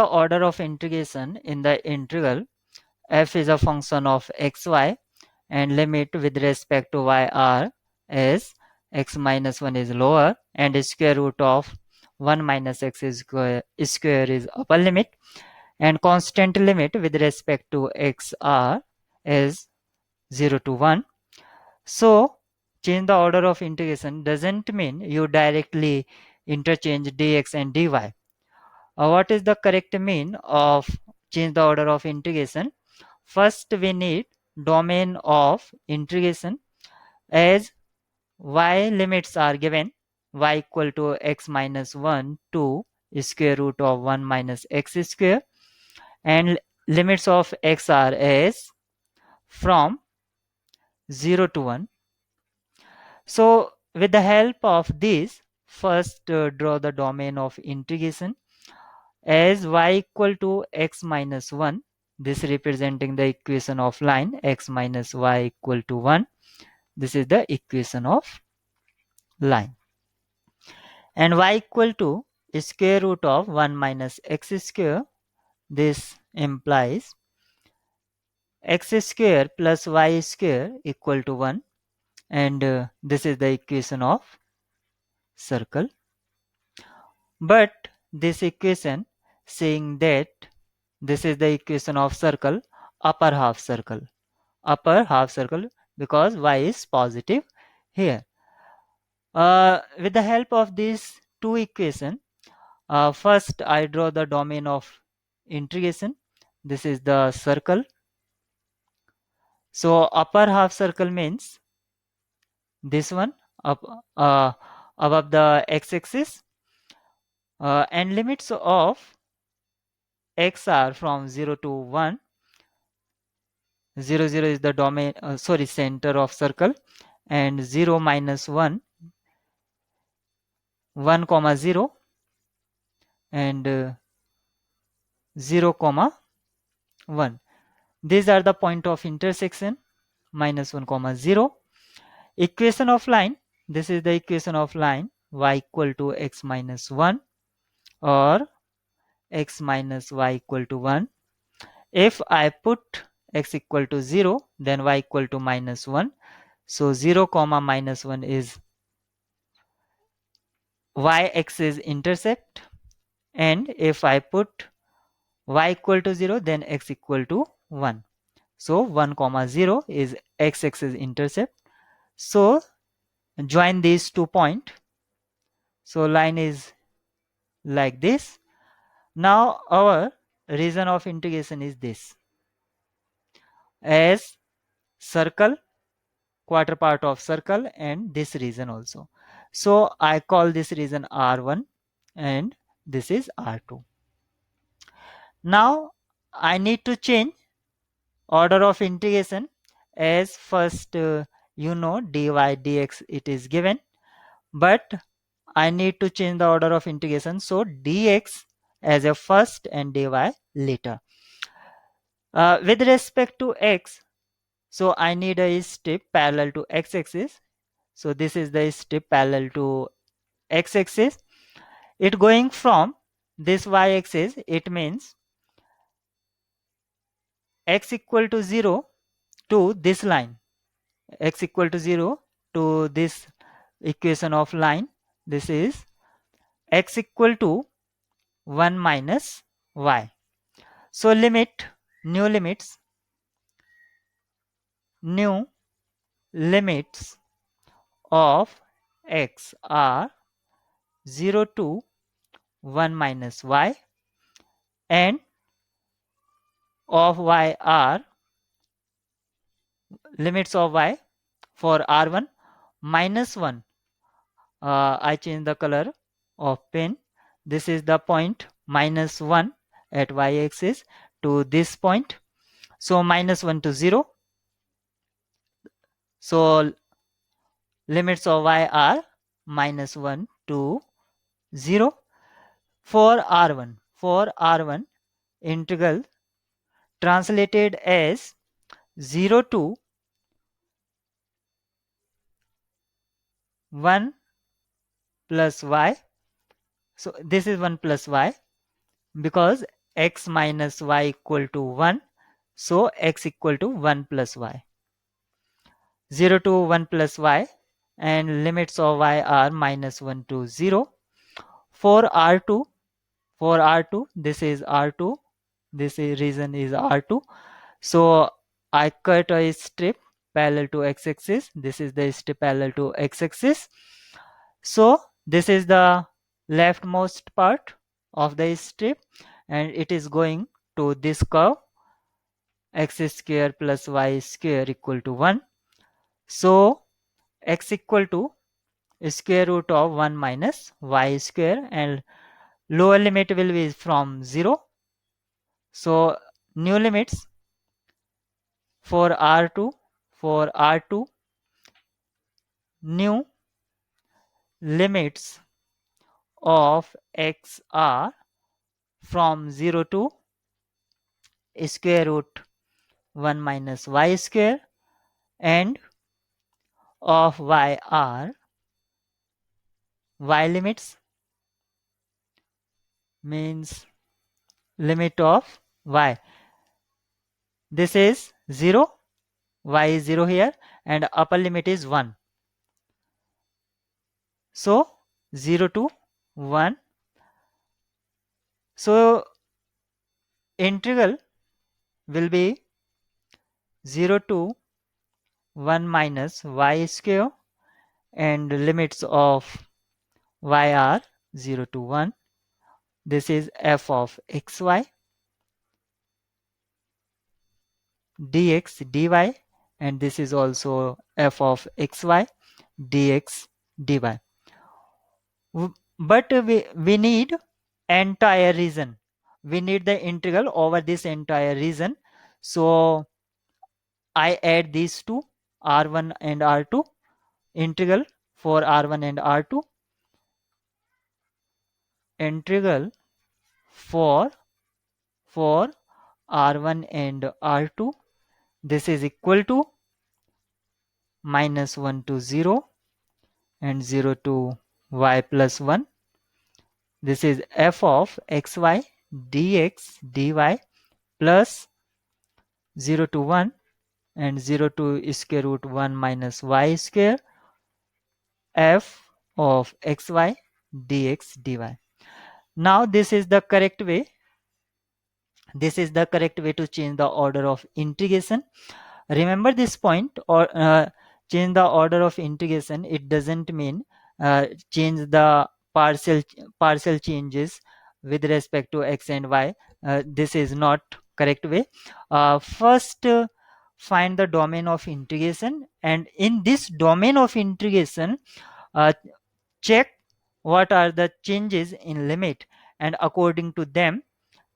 The order of integration in the integral f is a function of xy and limit with respect to y are as x minus 1 is lower and square root of 1 minus x is square is upper limit and constant limit with respect to x are as 0 to 1. So change the order of integration doesn't mean you directly interchange dx and dy. What is the correct mean of change the order of integration? First we need domain of integration as y limits are given y equal to x minus 1 to square root of 1 minus x square and limits of x are as from 0 to 1. So with the help of this, first draw the domain of integration as y equal to x minus 1. This representing the equation of line x minus y equal to 1. This is the equation of line. And y equal to square root of 1 minus x square. This implies x square plus y square equal to 1. And this is the equation of circle. But this equation saying that this is the equation of circle, upper half circle because y is positive here. With the help of these two equations, first I draw the domain of integration. This is the circle. So upper half circle means this one up above the x-axis and limits of x are from 0 to 1. 0 0 is the domain center of circle and 0 minus 1 1 comma 0 and 0 comma 1. These are the point of intersection minus 1 comma 0. Equation of line, this is the equation of line y equal to x minus 1 or x minus y equal to 1. If I put x equal to 0 then y equal to minus 1. So 0 comma minus 1 is y-axis intercept, and if I put y equal to 0 then x equal to 1. So 1 comma 0 is x-axis intercept. So join these 2 points. So line is like this. Now our region of integration is this as circle, quarter part of circle and this region also. So I call this region R1 and this is R2. Now I need to change order of integration as first dy dx it is given, but I need to change the order of integration, so dx as a first and dy later. With respect to x, so I need a strip parallel to x-axis. So this is the strip parallel to x-axis. It going from this y-axis, it means x equal to 0 to this line, x equal to 0 to this equation of line. This is x equal to 1 minus y. So limit, new limits of x are 0 to 1 minus y and of y are limits of y for r1 minus 1. I change the color of pen. This is the point minus 1 at y-axis to this point. So minus 1 to 0. So limits of y are minus 1 to 0 for r1. For r1, integral translated as 0 to 1 plus y. So this is 1 plus y because x minus y equal to 1. So x equal to 1 plus y. 0 to 1 plus y, and limits of y are minus 1 to 0. For R2, this is R2, this is region is R2. So I cut a strip parallel to x-axis. This is the strip parallel to x-axis. So this is the leftmost part of the strip, and it is going to this curve, x square plus y square equal to 1. So x equal to square root of 1 minus y square, and lower limit will be from 0. So new limits for R2, for R2, new limits of x are from 0 to square root 1 minus y square, and of y are, y limits means limit of y. This is 0, y is 0 here, and upper limit is 1. So 0 to 1. So integral will be 0 to 1 minus y square, and limits of y are 0 to 1. This is f of xy dx dy, and this is also f of xy dx dy. But we need entire region. We need the integral over this entire region. So I add these two, r1 and r2, integral for r1 and r2, integral for r1 and r2. This is equal to minus 1 to 0 and 0 to y plus 1. This is f of xy dx dy plus 0 to 1 and 0 to square root 1 minus y square f of xy dx dy. Now this is the correct way. This is the correct way to change the order of integration. Remember this point, or change the order of integration. It doesn't mean change the partial changes with respect to x and y. This is not correct way. First, find the domain of integration, and in this domain of integration, uh, check what are the changes in limit, and according to them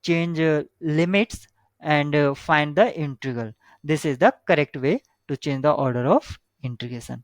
change limits, and find the integral. This is the correct way to change the order of integration.